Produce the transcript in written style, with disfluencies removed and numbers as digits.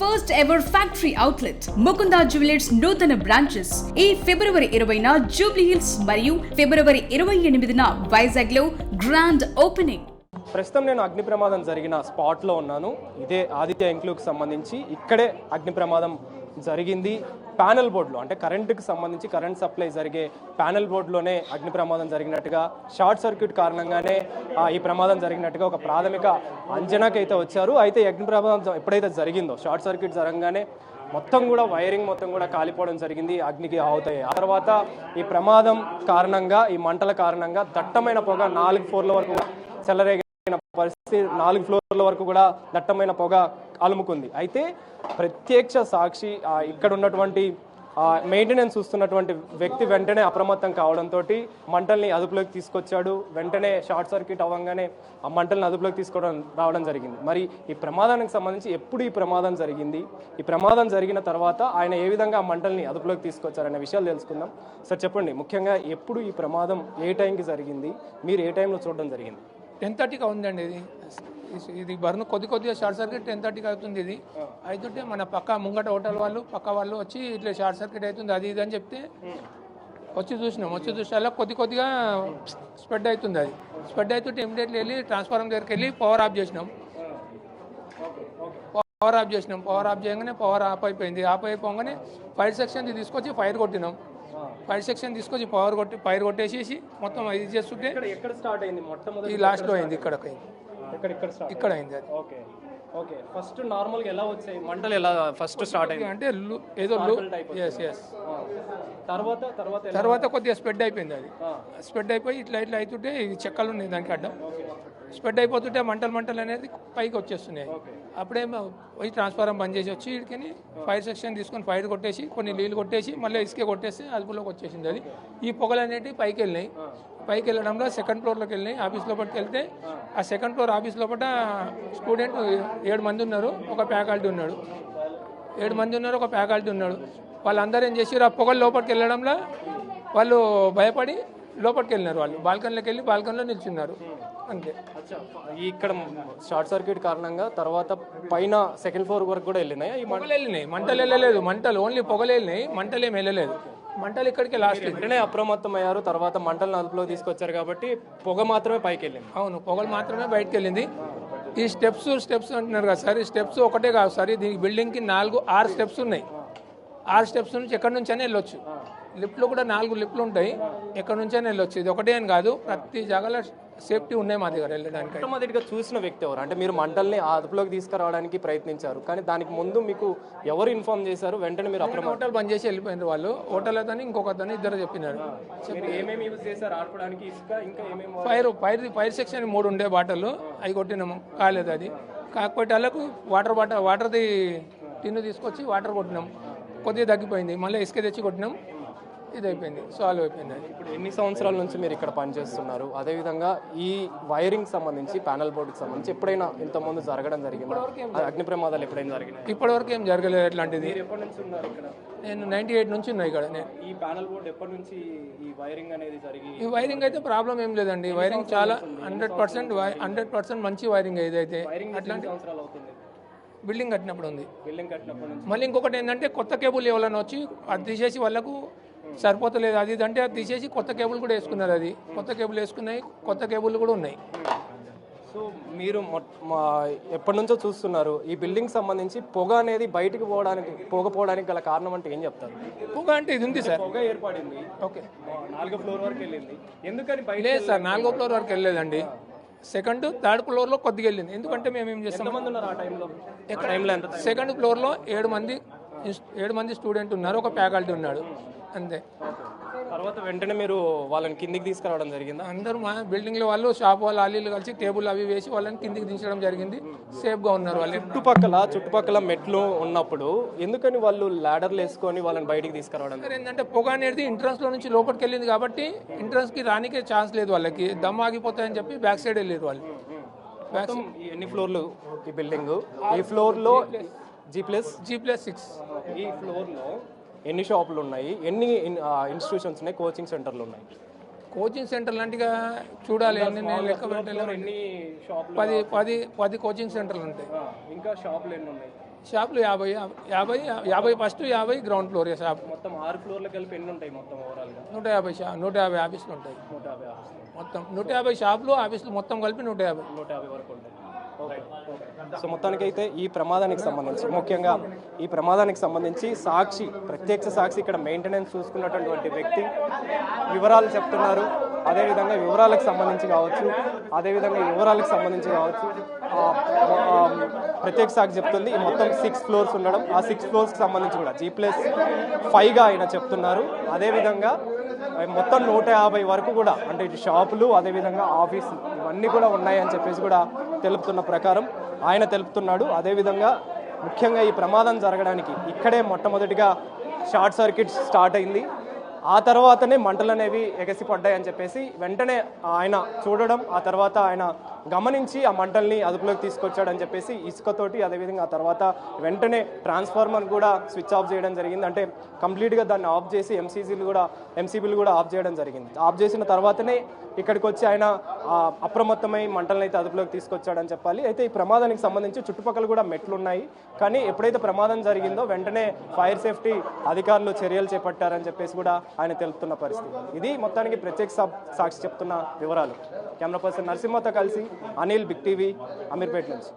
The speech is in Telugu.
First ever factory outlet Mukunda jewellers నూతన బ్రాంచెస్ ఈ ఫిబ్రవరి 20న జూబ్లీ హిల్స్ మరియు ఫిబ్రవరి 28న వైజాగ్ లో గ్రాండ్ ఓపెనింగ్. ప్రస్తుతం నేను అగ్ని ప్రమాదం జరిగిన స్పాట్లో ఉన్నాను. ఇదే ఆదిత్య ఇంక్లూకి సంబంధించి ఇక్కడే అగ్ని ప్రమాదం జరిగింది. ప్యానెల్ బోర్డులో అంటే కరెంటుకి సంబంధించి కరెంట్ సప్లై జరిగే ప్యానెల్ బోర్డులోనే అగ్ని ప్రమాదం జరిగినట్టుగా, షార్ట్ సర్క్యూట్ కారణంగానే ఈ ప్రమాదం జరిగినట్టుగా ఒక ప్రాథమిక అంచనాకి అయితే వచ్చారు. అయితే అగ్ని ప్రమాదం ఎప్పుడైతే జరిగిందో షార్ట్ సర్క్యూట్ జరగగానే మొత్తం కూడా వైరింగ్ మొత్తం కూడా కాలిపోవడం జరిగింది, అగ్నికి ఆవుతాయి. ఆ తర్వాత ఈ ప్రమాదం కారణంగా, ఈ మంటల కారణంగా దట్టమైన పొగ 4 ఫ్లోర్ల వరకు చెలరేగిన పరిస్థితి, 4 ఫ్లోర్ల వరకు కూడా దట్టమైన పొగ అలుముకుంది. అయితే ప్రత్యక్ష సాక్షి ఇక్కడ ఉన్నటువంటి మెయింటెనెన్స్ చూస్తున్నటువంటి వ్యక్తి వెంటనే అప్రమత్తం కావడంతో మంటల్ని అదుపులోకి తీసుకొచ్చాడు. వెంటనే షార్ట్ సర్క్యూట్ అవ్వగానే ఆ మంటల్ని అదుపులోకి రావడం జరిగింది. మరి ఈ ప్రమాదానికి సంబంధించి ఎప్పుడు ఈ ప్రమాదం జరిగింది, ఈ ప్రమాదం జరిగిన తర్వాత ఆయన ఏ విధంగా ఆ మంటల్ని అదుపులోకి తీసుకొచ్చారనే విషయాలు తెలుసుకుందాం. సార్ చెప్పండి, ముఖ్యంగా ఎప్పుడు ఈ ప్రమాదం ఏ టైంకి జరిగింది, మీరు ఏ టైంలో చూడడం జరిగింది? 10:30గా ఉందండి. ఇది బర్న్ కొద్దిగా షార్ట్ సర్క్యూట్ 10:30కి అవుతుంది. ఇది అవుతుంటే మన పక్క ముంగట హోటల్ వాళ్ళు పక్క వాళ్ళు వచ్చి ఇట్లా షార్ట్ సర్క్యూట్ అవుతుంది అది ఇది అని చెప్తే వచ్చి చూసాక కొద్దిగా స్ప్రెడ్ అవుతుంది. అది స్ప్రెడ్ అవుతుంటే ఇమీడియట్లీ వెళ్ళి ట్రాన్స్ఫార్మర్ దగ్గరికి వెళ్ళి పవర్ ఆఫ్ చేసినాం. పవర్ ఆఫ్ చేయగానే పవర్ ఆఫ్ అయిపోయింది. ఆఫ్ అయిపోగానే ఫైర్ సెక్షన్ తీసుకొచ్చి ఫైర్ కొట్టినాం. ఫైర్ సెక్షన్ తీసుకొచ్చి ఫైర్ కొట్టేసేసి మొత్తం ఇది చేస్తుంటే ఈ లాస్ట్లో అయింది. ఇక్కడ అయింది. అది ఓకే, ఫస్ట్ నార్మల్గా ఎలా వచ్చాయి మంటలు, ఎలా ఫస్ట్ స్టార్ట్ అయింది అంటే ఏదో తర్వాత కొద్దిగా స్ప్రెడ్ అయిపోయింది. అది స్ప్రెడ్ అయిపోయి ఇట్లా అవుతుంటే ఇది చెక్కలు ఉన్నాయి దానికి అడ్డం. స్ప్రెడ్ అయిపోతుంటే మంటలు అనేది పైకి వచ్చేస్తున్నాయి. అప్పుడేమో పోయి ట్రాన్స్ఫార్మర్ బంద్ చేసి వచ్చి ఇక్కడికి ఫైర్ సెక్షన్ తీసుకొని ఫైర్ కొట్టేసి కొన్ని నీళ్ళు కొట్టేసి మళ్ళీ ఇసుకే కొట్టేసి అదుపులోకి వచ్చేసింది. అది ఈ పొగలు అనేటివి పైకి వెళ్ళినాయి. పైకి వెళ్ళడంలో సెకండ్ ఫ్లోర్లోకి వెళ్ళినాయి. ఆఫీస్ లోపలికి వెళ్తే ఆ సెకండ్ ఫ్లోర్ ఆఫీస్ లోపల స్టూడెంట్ 7 మంది ఉన్నారు, ఒక ఫ్యాకల్టీ ఉన్నాడు. 7 మంది ఉన్నారు, ఒక ఫ్యాకల్టీ ఉన్నాడు. వాళ్ళందరూ ఏం చేసారు, ఆ పొగలు లోపలికి వెళ్ళడంలో వాళ్ళు భయపడి లోపలికి వెళ్ళినారు. వాళ్ళు బాల్కనీలోకి వెళ్ళి బాల్కనీలో నిల్చున్నారు అంతే. ఇక్కడ షార్ట్ సర్క్యూట్ కారణంగా తర్వాత పైన సెకండ్ ఫ్లోర్ వరకు కూడా వెళ్ళినాయి. ఈ పొగలు వెళ్ళినాయి, మంటలు వెళ్ళలేదు. మంటలు ఓన్లీ పొగలు వెళ్ళినాయి, మంటలు ఏమి వెళ్ళలేదు. మంటలు ఇక్కడికి లాస్ట్ వెంటనే అప్రమత్తం అయ్యారు. తర్వాత మంటలను అదుపులో తీసుకొచ్చారు కాబట్టి పొగ మాత్రమే పైకి వెళ్ళింది. అవును, పొగలు మాత్రమే బయటకు వెళ్ళింది. ఈ స్టెప్స్ అంటున్నారు కదా సార్, ఈ స్టెప్స్ ఒకటే కాదు సార్, దీనికి బిల్డింగ్కి 6 స్టెప్స్ ఉన్నాయి. 6 స్టెప్స్ నుంచి ఎక్కడి నుంచి అయినా వెళ్ళొచ్చు. లిఫ్ట్లు కూడా 4 లిఫ్ట్లు ఉంటాయి, ఎక్కడి నుంచి అయినా వెళ్ళొచ్చు. ఇది ఒకటే అని కాదు, ప్రతి జాగాలో సేఫ్టీ ఉన్నాయి మా దగ్గర వెళ్ళడానికి. మొట్టమొదటిగా చూసిన వ్యక్తి ఎవరు? అంటే మీరు మంటల్ని అదుపులోకి తీసుకురావడానికి ప్రయత్నించారు, కానీ దానికి ముందు మీకు ఎవరు ఇన్ఫార్మ్ చేశారు? వెంటనే మీరు హోటల్ బంద్ చేసి వెళ్ళిపోయినారు వాళ్ళు. హోటల్ అతని ఇంకొకతని ఇద్దరు చెప్పినారు. ఏమేమి యూజ్ చేశారు ఆడుకోవడానికి? ఇంకా ఏమేమి? ఫైర్ సెక్షన్ 3 ఉండే బాటలు, అవి కొట్టినాము, కాలేదు. అది కాకపోతే వాళ్ళకు వాటర్ది టిన్ను తీసుకొచ్చి వాటర్ కొట్టినాం, కొద్దిగా తగ్గిపోయింది. మళ్ళీ ఇసుక తెచ్చి కొట్టినాం, ఇది అయిపోయింది, సాల్వ్ అయిపోయింది. ఇప్పుడు ఎన్ని సంవత్సరాల నుంచి మీరు ఇక్కడ పనిచేస్తున్నారు? అదేవిధంగా ఈ వైరింగ్ సంబంధించి, ప్యానల్ బోర్డుకి సంబంధించి ఎప్పుడైనా ఇంతకుముందు జరగడం జరిగింది? అగ్ని ప్రమాదాలు ఎప్పుడైనా జరిగినాయి? ఇప్పటివరకు ఏం జరగలేదు అట్లాంటిది. ఎప్పటి నుంచి ఉన్నారు ఇక్కడ? నేను 98 నుంచి ఉన్నా ఇక్కడ. నేను ఈ ప్యానల్ బోర్డు ఎప్పటి నుంచి ఈ వైరింగ్ అనేది జరిగి? ఈ వైరింగ్ అయితే ప్రాబ్లం ఏం లేదండి. వైరింగ్ చాలా 100% మంచి వైరింగ్. ఏదైతే అట్లాంటి సంవత్సరాలు అవుతుంది బిల్డింగ్ కట్టినప్పుడు ఉంది. బిల్డింగ్ కట్టినప్పటి నుంచి. మళ్ళీ ఇంకొకటి ఏంటంటే కొత్త కేబుల్ ఎవరైనా వచ్చి అది తీసేసి వాళ్ళకు సరిపోతలేదు అది అంటే అది తీసేసి కొత్త కేబుల్ కూడా వేసుకున్నారు. అది కొత్త కేబుల్ వేసుకున్నాయి, కొత్త కేబుల్ కూడా ఉన్నాయి. సో మీరు ఎప్పటి నుంచో చూస్తున్నారు ఈ బిల్డింగ్ సంబంధించి పొగ అనేది బయటకు పోవడానికి గల కారణం అంటే ఏం చెప్తారు? పొగ అంటే ఇది ఉంది సార్, పొగ ఏర్పడింది. ఓకే, 4వ ఫ్లోర్ వరకు వెళ్ళింది. ఎందుకని బయట? లేదు సార్, 4వ ఫ్లోర్ వరకు వెళ్ళలేదండి. సెకండ్, థర్డ్ ఫ్లోర్లో కొద్దిగా వెళ్ళింది. ఎందుకంటే మేము ఏం చేస్తాం, సెకండ్ ఫ్లోర్లో 7 మంది స్టూడెంట్ ఉన్నారు, ఒక ఫ్యాకల్టీ ఉన్నాడు అంతే. తర్వాత వెంటనే మీరు వాళ్ళని కిందికి తీసుకురావడం జరిగిందా? అందరూ మా బిల్డింగ్లో వాళ్ళు, షాప్ వాళ్ళు, అల్లీలు కలిసి టేబుల్ అవి వేసి వాళ్ళని కిందికి దించడం జరిగింది. సేఫ్గా ఉన్నారు వాళ్ళు. చుట్టుపక్కల మెట్లు ఉన్నప్పుడు ఎందుకని వాళ్ళు ల్యాడర్లు వేసుకొని వాళ్ళని బయటికి తీసుకురావడం? ఏంటంటే పొగ అనేది ఎంట్రన్స్లో నుంచి లోపలికి వెళ్ళింది కాబట్టి ఎంట్రన్స్కి రానికే ఛాన్స్ లేదు, వాళ్ళకి దమ్ ఆగిపోతాయని చెప్పి బ్యాక్ సైడ్ వెళ్ళారు వాళ్ళు. ఎన్ని ఫ్లోర్లు ఈ బిల్డింగ్? ఈ ఫ్లోర్లో G+6. ఈ ఫ్లోర్లో ఎన్ని షాపులు ఉన్నాయి, ఎన్ని ఇన్స్టిట్యూషన్స్ ఉన్నాయి, కోచింగ్ సెంటర్లు ఉన్నాయి? కోచింగ్ సెంటర్ లాంటిగా చూడాలి, నేను లెక్క పెట్టలేను. 10 కోచింగ్ సెంటర్లు ఉంటాయి. ఇంకా షాపులు ఎన్ని ఉన్నాయి? షాపులు 50 ఫస్ట్ 50 గ్రౌండ్ ఫ్లోర్ షాప్ మొత్తం 6 ఫ్లోర్లకు కలిపి ఎన్ని ఉంటాయి మొత్తం ఓవరాల్గా? 150 ఆఫీసులు ఉంటాయి 150 ఆఫీసులు. మొత్తం 150 షాపులు ఆఫీసులు మొత్తం కలిపి 150. 150 వరకు ఉంటాయి. సో మొత్తానికైతే ఈ ప్రమాదానికి సంబంధించి ముఖ్యంగా ఈ ప్రమాదానికి సంబంధించి సాక్షి ప్రత్యక్ష సాక్షి ఇక్కడ మెయింటెనెన్స్ చూసుకున్నటువంటి వ్యక్తి వివరాలు చెప్తున్నారు. అదేవిధంగా వివరాలకు సంబంధించి కావచ్చు ప్రత్యేక సాక్షి చెప్తుంది ఈ మొత్తం 6 ఫ్లోర్స్ ఉండడం, ఆ 6 ఫ్లోర్స్కి సంబంధించి కూడా G+5గా ఆయన చెప్తున్నారు. అదేవిధంగా మొత్తం 150 వరకు కూడా అంటే ఇటు షాపులు అదేవిధంగా ఆఫీసులు ఇవన్నీ కూడా ఉన్నాయని చెప్పేసి కూడా తెలుపుతున్న ప్రకారం ఆయన తెలుపుతున్నాడు. అదేవిధంగా ముఖ్యంగా ఈ ప్రమాదం జరగడానికి ఇక్కడే మొట్టమొదటిగా షార్ట్ సర్క్యూట్ స్టార్ట్ అయింది. ఆ తర్వాతనే మంటలు అనేవి ఎగసిపడ్డాయని చెప్పేసి వెంటనే ఆయన చూడడం, ఆ తర్వాత ఆయన గమనించి ఆ మంటల్ని అదుపులోకి తీసుకొచ్చాడని చెప్పేసి ఇసుకతోటి అదేవిధంగా ఆ తర్వాత వెంటనే ట్రాన్స్ఫార్మర్ కూడా స్విచ్ ఆఫ్ చేయడం జరిగింది. అంటే కంప్లీట్గా దాన్ని ఆఫ్ చేసి ఎంసీబీలు కూడా ఆఫ్ చేయడం జరిగింది. ఆఫ్ చేసిన తర్వాతనే ఇక్కడికి వచ్చి ఆయన అప్రమత్తమై మంటలను అయితే అదుపులోకి తీసుకొచ్చాడని చెప్పాలి. అయితే ఈ ప్రమాదానికి సంబంధించి చుట్టుపక్కల కూడా మెట్లు ఉన్నాయి. కానీ ఎప్పుడైతే ప్రమాదం జరిగిందో వెంటనే ఫైర్ సేఫ్టీ అధికారులు చర్యలు చేపట్టారని చెప్పేసి కూడా ఆయన తెలుపుతున్న పరిస్థితి. ఇది మొత్తానికి ప్రత్యేక సాక్షి చెప్తున్న వివరాలు. కెమెరా పర్సన్ నరసింహతో కలిసి అనిల్, బిగ్ టీవీ, అమీర్పేట్ నుంచి.